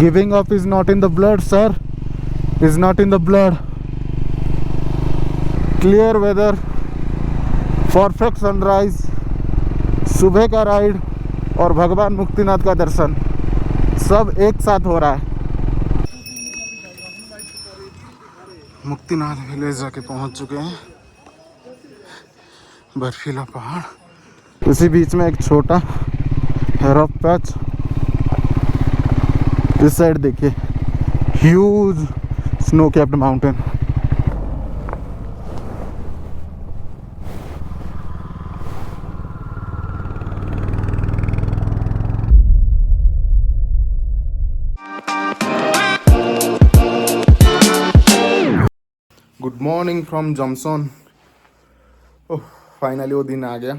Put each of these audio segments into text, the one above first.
Giving up is not in the blood, sir. Is not in the blood. Clear weather, perfect sunrise, सुबह का ride और भगवान मुक्तिनाथ का दर्शन सब एक साथ हो रहा है। मुक्तिनाथ विलेज जाके पहुंच चुके हैं, बर्फीला पहाड़, उसी बीच में एक छोटा रफ पैच। इस साइड देखिए, huge snow capped mountain. Good morning from Jomsom. Oh, finally वो दिन आ गया।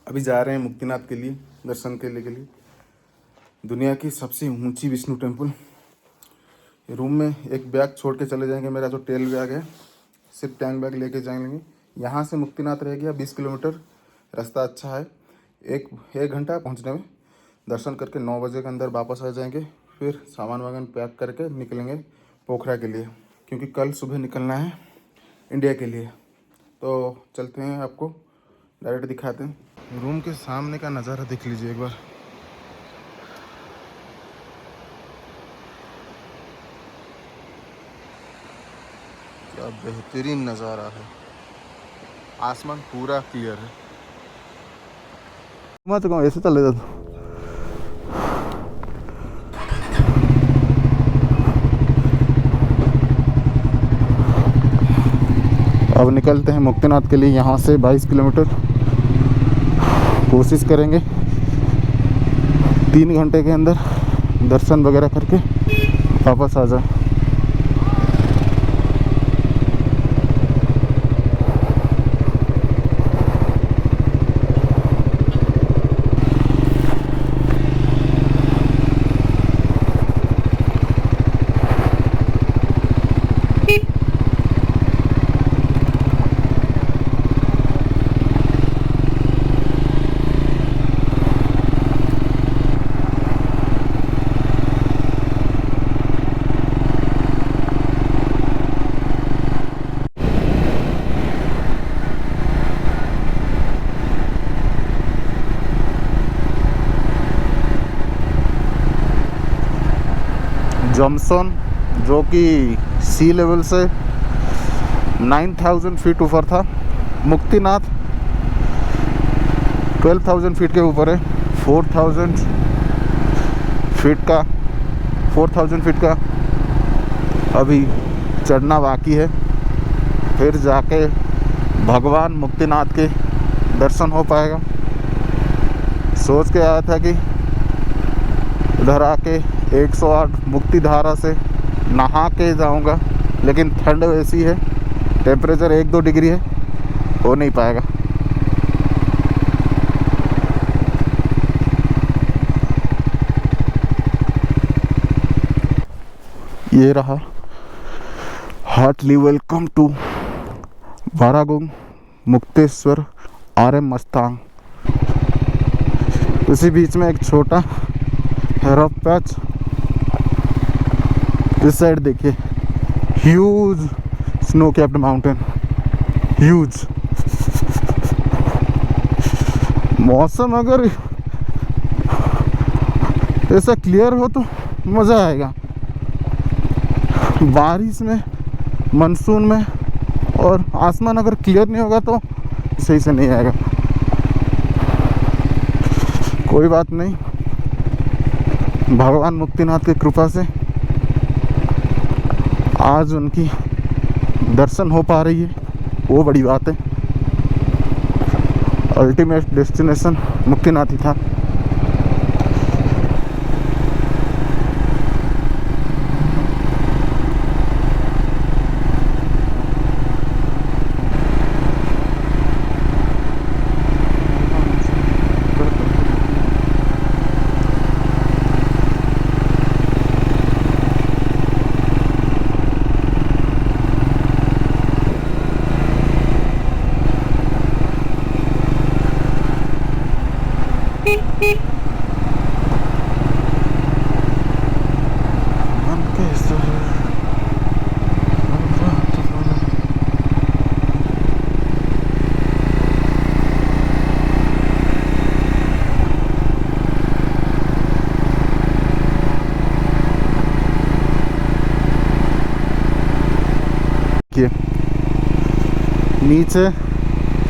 अभी जा रहे हैं मुक्तिनाथ के लिए, दर्शन के लिए। दुनिया की सबसे ऊंची विष्णु टेम्पल। रूम में एक बैग छोड़ के चले जाएंगे, मेरा जो टेल बैग है, सिर्फ टैंक बैग लेके जाएंगे। यहाँ से मुक्तिनाथ रह गया 20 किलोमीटर, रास्ता अच्छा है। एक घंटा पहुँचने में। दर्शन करके 9 बजे के अंदर वापस आ जाएंगे। फिर सामान वामान पैक करके निकलेंगे पोखरा के लिए, क्योंकि कल सुबह निकलना है इंडिया के लिए। तो चलते हैं, आपको डायरेक्ट दिखाते हैं। रूम के सामने का नज़ारा देख लीजिए एक बार। क्या बेहतरीन नज़ारा है, आसमान पूरा क्लियर है। मत कहूँ, ऐसे चले जाओ। अब निकलते हैं मुक्तिनाथ के लिए। यहाँ से 22 किलोमीटर। कोशिश करेंगे 3 घंटे के अंदर दर्शन वगैरह करके वापस आ जाए। जॉमसोन जो कि सी लेवल से 9000 फीट ऊपर था, मुक्तिनाथ 12,000 फीट के ऊपर है। 4,000 फीट का अभी चढ़ना बाकी है। फिर जाके भगवान मुक्तिनाथ के दर्शन हो पाएगा। सोच के आया था कि उधर आके 108 मुक्ति धारा से नहा के जाऊंगा, लेकिन ठंड वैसी है, टेम्परेचर 1-2 डिग्री है, हो नहीं पाएगा। ये रहा। Heartly welcome to Baragung Mukteshwar RM Mustang. उसी बीच में एक छोटा रफ पैच। इस साइड देखिए, huge snow capped mountain, huge. मौसम अगर ऐसा क्लियर हो तो मज़ा आएगा। बारिश में, मानसून में, और आसमान अगर क्लियर नहीं होगा तो सही से नहीं आएगा। कोई बात नहीं, भगवान मुक्तिनाथ की कृपा से आज उनकी दर्शन हो पा रही है, वो बड़ी बात है। अल्टीमेट डेस्टिनेशन मुक्तिनाथ ही था। देखिए, नीचे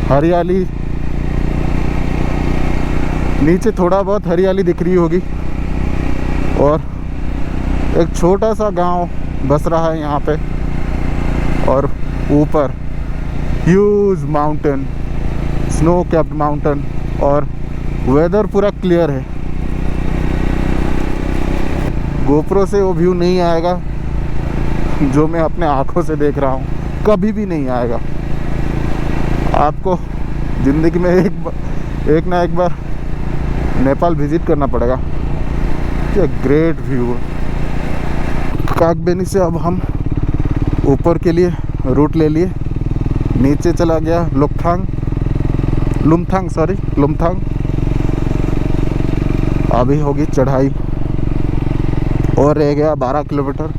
हरियाली, नीचे थोड़ा बहुत हरियाली दिख रही होगी और एक छोटा सा गांव बस रहा है यहाँ पे, और ऊपर huge mountain, snow capped mountain, और वेदर पूरा क्लियर है। गोप्रो से वो व्यू नहीं आएगा जो मैं अपने आँखों से देख रहा हूँ, कभी भी नहीं आएगा। आपको ज़िंदगी में एक ना एक बार नेपाल विज़िट करना पड़ेगा। क्या ग्रेट व्यू है। कागबेनी से अब हम ऊपर के लिए रूट ले लिए, नीचे चला गया लुमथांग। अभी होगी चढ़ाई और रह गया 12 किलोमीटर।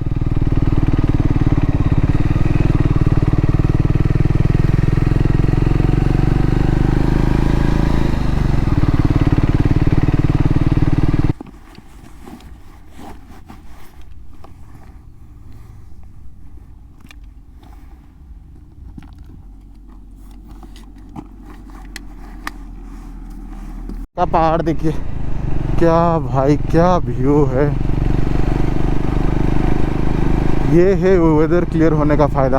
का पहाड़ देखिए, क्या भाई क्या व्यू है। ये है वेदर क्लियर होने का फ़ायदा।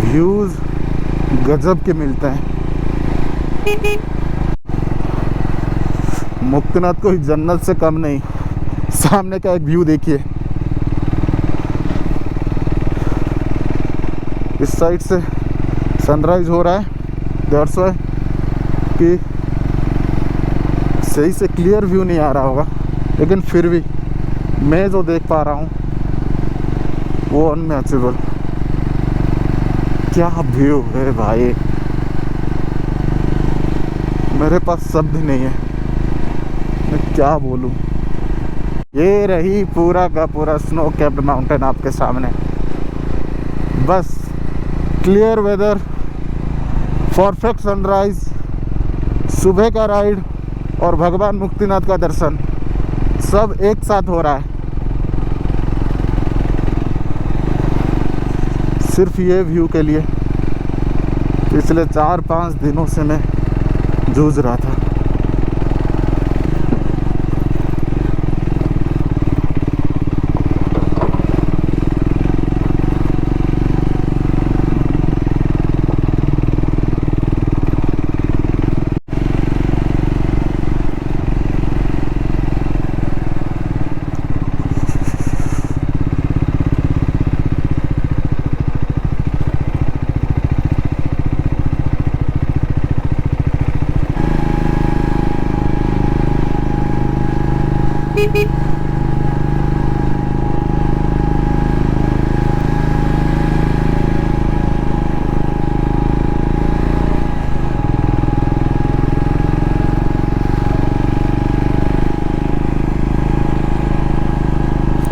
व्यूज़ गजब के मिलते हैं। मुक्तिनाथ कोई जन्नत से कम नहीं। सामने का एक व्यू देखिए, इस साइड से सनराइज हो रहा है, दैट्स व्हाई कि सही से क्लियर व्यू नहीं आ रहा होगा, लेकिन फिर भी मैं जो देख पा रहा हूँ वो अनमैचेबल। क्या व्यू है भाई, मेरे पास शब्द ही नहीं है, मैं क्या बोलूँ। ये रही पूरा का पूरा स्नो कैप्ड माउंटेन आपके सामने। बस क्लियर वेदर, परफेक्ट सनराइज, सुबह का राइड और भगवान मुक्तिनाथ का दर्शन, सब एक साथ हो रहा है। सिर्फ ये व्यू के लिए पिछले 4-5 दिनों से मैं जूझ रहा था।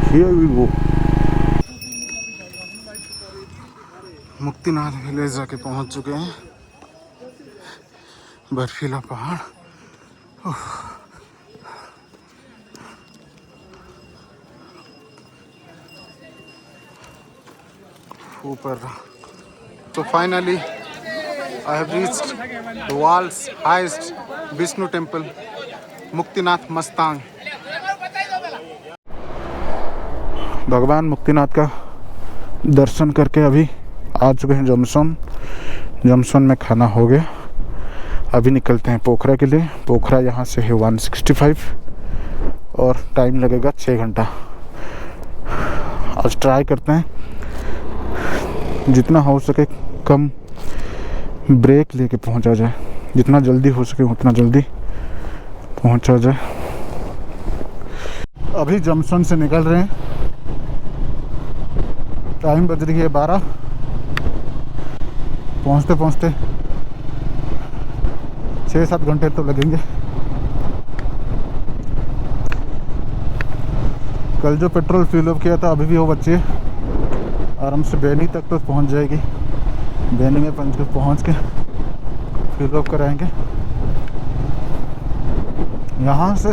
Here we go. Muktinath village जाके पहुंच चुके हैं। बर्फीला पहाड़, ऊपर। तो finally I have reached the world's highest Vishnu temple, Muktinath Mustang. भगवान मुक्तिनाथ का दर्शन करके अभी आ चुके हैं जमसोन में खाना हो गया। अभी निकलते हैं पोखरा के लिए। पोखरा यहाँ से है 165 और टाइम लगेगा 6 घंटा। आज ट्राई करते हैं जितना हो सके कम ब्रेक लेके पहुँचा जाए, जितना जल्दी हो सके उतना जल्दी पहुँचा जाए। अभी जमसोन से निकल रहे हैं, टाइम बज रही है 12। पहुँचते पहुँचते 6-7 घंटे तो लगेंगे। कल जो पेट्रोल फिल अप किया था अभी भी वो बच्चे आराम से बेनी तक तो पहुँच जाएगी। बेनी में पहुँच के फिल अप कराएंगे। यहाँ से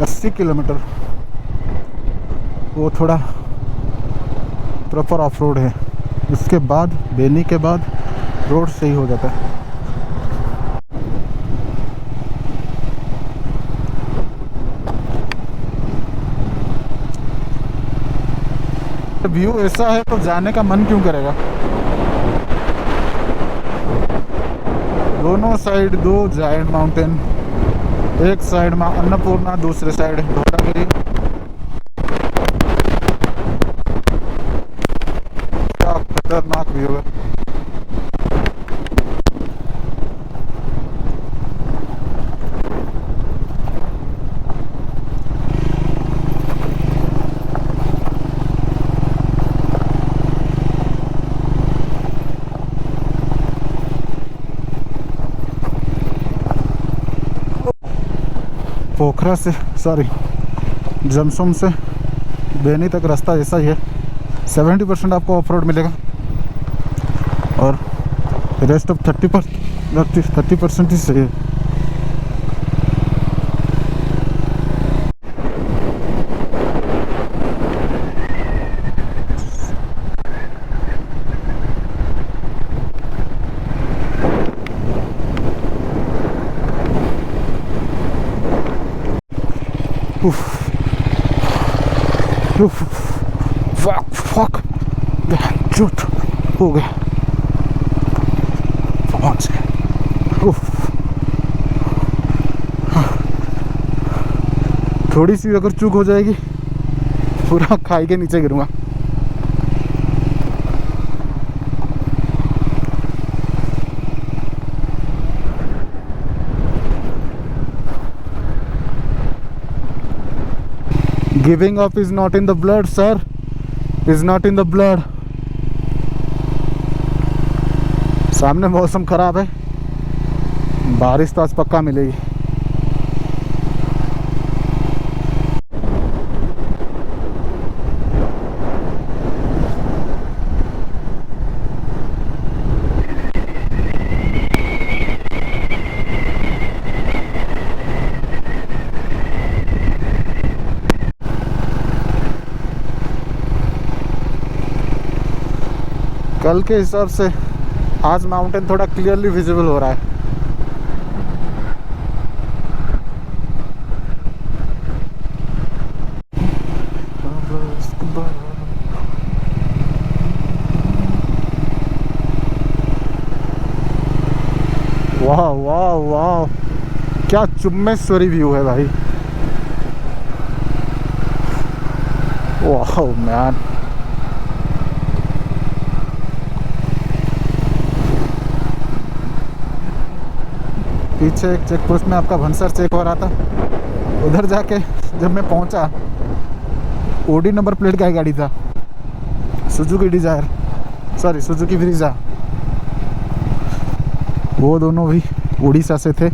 80 किलोमीटर, वो थोड़ा प्रॉपर ऑफ रोड है। उसके बाद बेनी के बाद रोड सही हो जाता है। व्यू ऐसा है तो जाने का मन क्यों करेगा। दोनों साइड दो जायंट माउंटेन, एक साइड में अन्नपूर्णा, दूसरे साइड धौलागिरी। क्या खतरनाक व्यू है। पोखरा से जमसोम से बेनी तक रास्ता ऐसा ही है। 70% आपको ऑफ रोड मिलेगा और रेस्ट ऑफ 30% ही सही है। फक झूठ हो गया, पहुंच गए। थोड़ी सी अगर चूक हो जाएगी पूरा खाई के नीचे गिरूंगा। Giving up is not in the blood, sir. Is not in the blood. सामने मौसम खराब है, बारिश तो आज पक्का मिलेगी। कल के हिसाब से आज माउंटेन थोड़ा क्लियरली विजिबल हो रहा है। वाह वाह वाह, क्या चुम्बेश्वरी व्यू है भाई। वाह मैन, पीछे एक चेक पोस्ट में आपका भंसर चेक हो रहा था। उधर जाके जब मैं पहुंचा, ओडी नंबर प्लेट का गाड़ी था, Suzuki Dzire, sorry Suzuki Brezza. वो दोनों भी उड़ीसा से थे।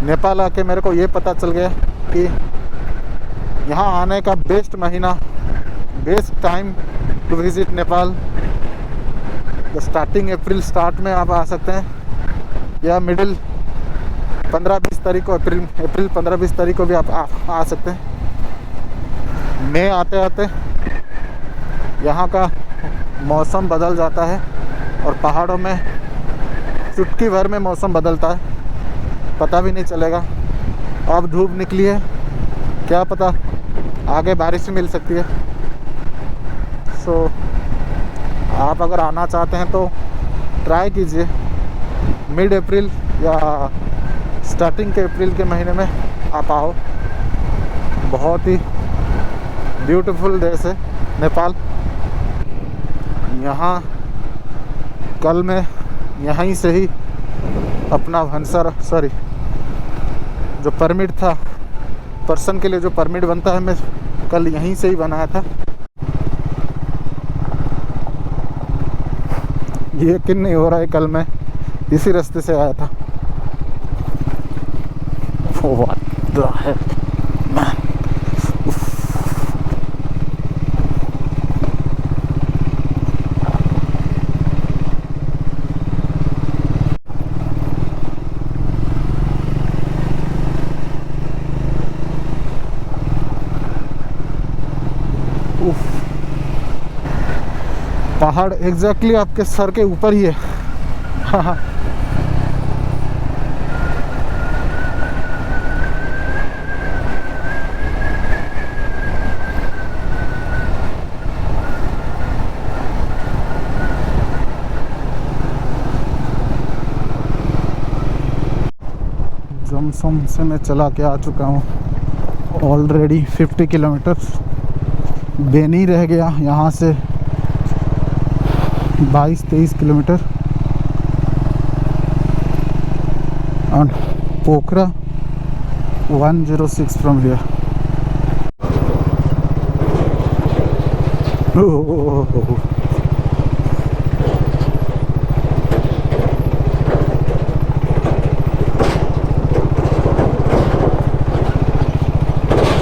नेपाल आके मेरे को ये पता चल गया कि यहाँ आने का बेस्ट महीना, best time to visit Nepal starting April start में आप आ सकते हैं, या मिडिल 15-20 तारीख को, अप्रैल 15-20 तारीख को भी आप आ सकते हैं। मई आते आते यहाँ का मौसम बदल जाता है और पहाड़ों में चुटकी भर में मौसम बदलता है, पता भी नहीं चलेगा। अब धूप निकली है, क्या पता आगे बारिश मिल सकती है। सो आप अगर आना चाहते हैं तो ट्राई कीजिए मिड अप्रैल या स्टार्टिंग के अप्रैल के महीने में आप आओ। बहुत ही ब्यूटीफुल देश है नेपाल। यहाँ कल मैं यहीं से ही अपना भंसर, सॉरी जो परमिट था, पर्सन के लिए जो परमिट बनता है, मैं कल यहीं से ही बनाया था। ये यकीन नहीं हो रहा है, कल मैं इसी रास्ते से आया था। What the heck, man? पहाड़ एग्जैक्टली आपके सर के ऊपर ही है। हाँ हाँ। जमसम से मैं चला के आ चुका हूँ ऑलरेडी 50 किलोमीटर। बेनी रह गया यहाँ से 22-23 किलोमीटर और पोखरा 106 फ्रॉम हियर।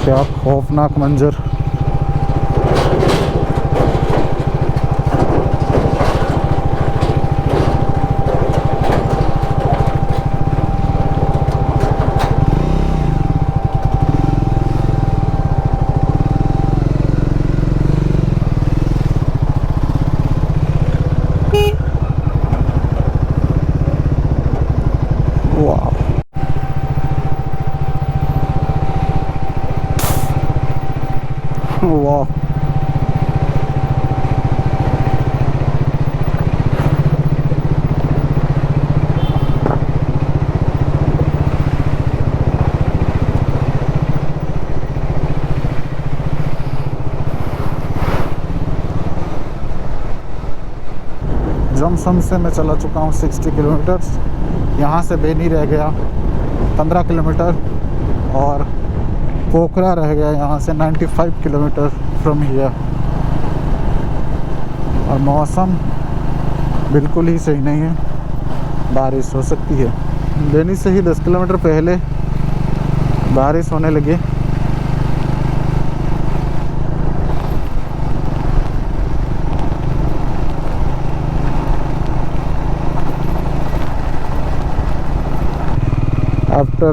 क्या खौफनाक मंजर। वाह, वाह। जमसम से मैं चला चुका हूँ 60 किलोमीटर। यहाँ से बेनी रह गया 15 किलोमीटर और पोखरा रह गया यहाँ से 95 किलोमीटर फ्रॉम हियर। और मौसम बिल्कुल ही सही नहीं है, बारिश हो सकती है। बेनी से ही 10 किलोमीटर पहले बारिश होने लगी। After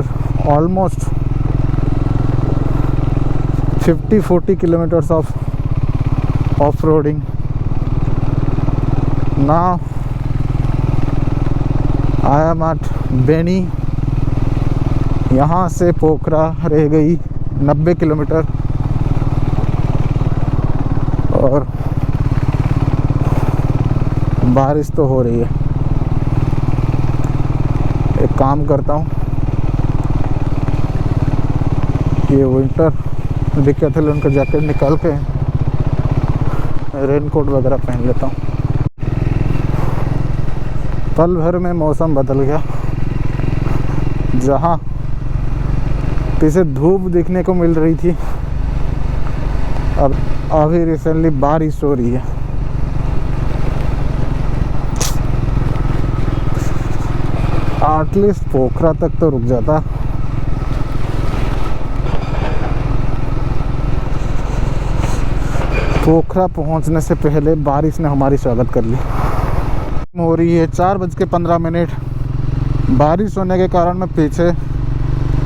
almost 50-40 kilometers of off-roading, now I am at Beni. यहाँ से पोखरा रह गई 90 किलोमीटर और बारिश तो हो रही है। एक काम करता हूँ, ये विंटर डिकैथलॉन का जैकेट निकाल के रेनकोट वगैरह पहन लेता हूँ। पल भर में मौसम बदल गया। जहाँ पीछे धूप दिखने को मिल रही थी, अब अभी रिसेंटली बारिश हो रही है। एटलीस्ट पोखरा तक तो रुक जाता। पोखरा पहुंचने से पहले बारिश ने हमारी स्वागत कर ली। हो रही है 4:15। बारिश होने के कारण मैं पीछे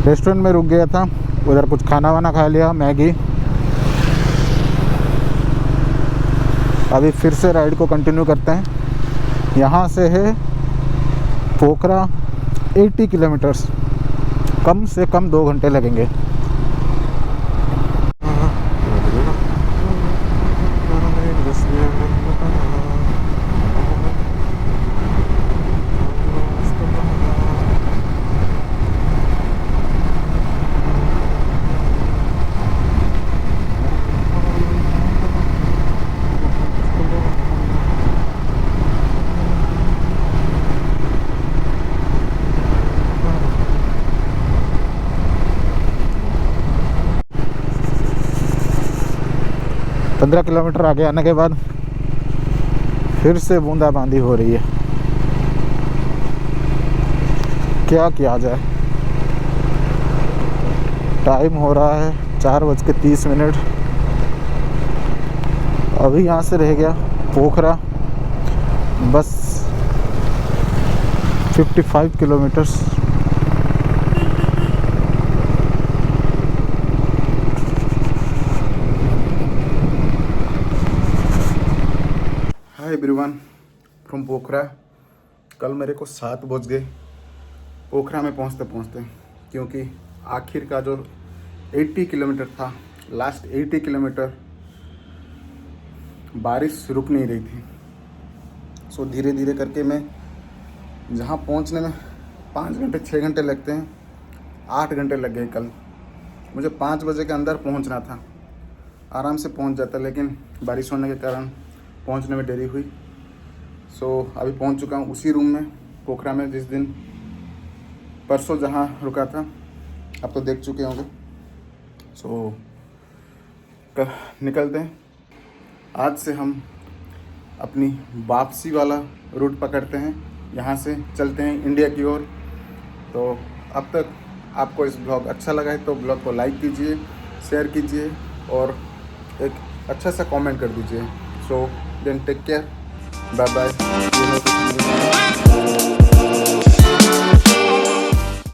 रेस्टोरेंट में रुक गया था, उधर कुछ खाना वाना खा लिया, मैगी। अभी फिर से राइड को कंटिन्यू करते हैं। यहाँ से है पोखरा 80 किलोमीटर्स, कम से कम 2 घंटे लगेंगे। पंद्रह किलोमीटर आगे आने के बाद फिर से बूंदाबांदी हो रही है। क्या किया जाए। टाइम हो रहा है 4:30। अभी यहाँ से रह गया पोखरा बस 55 किलोमीटर्स। हाय फ्रॉम पोखरा। कल मेरे को 7 बज गए पोखरा में पहुंचते पहुंचते, क्योंकि आखिर का जो 80 किलोमीटर था, लास्ट 80 किलोमीटर बारिश रुक नहीं रही थी। सो धीरे धीरे करके मैं जहाँ पहुँचने में 5 घंटे 6 घंटे लगते हैं, 8 घंटे लग गए कल। मुझे 5 बजे के अंदर पहुँचना था, आराम से पहुँच जाता, लेकिन बारिश होने के कारण पहुँचने में देरी हुई। सो अभी पहुँच चुका हूँ उसी रूम में पोखरा में जिस दिन परसों जहाँ रुका था, अब तो देख चुके होंगे। सो निकलते हैं। आज से हम अपनी वापसी वाला रूट पकड़ते हैं, यहाँ से चलते हैं इंडिया की ओर। तो अब तक आपको इस ब्लॉग अच्छा लगा है तो ब्लॉग को लाइक कीजिए, शेयर कीजिए और एक अच्छा सा कमेंट कर दीजिए। So then take care, bye bye.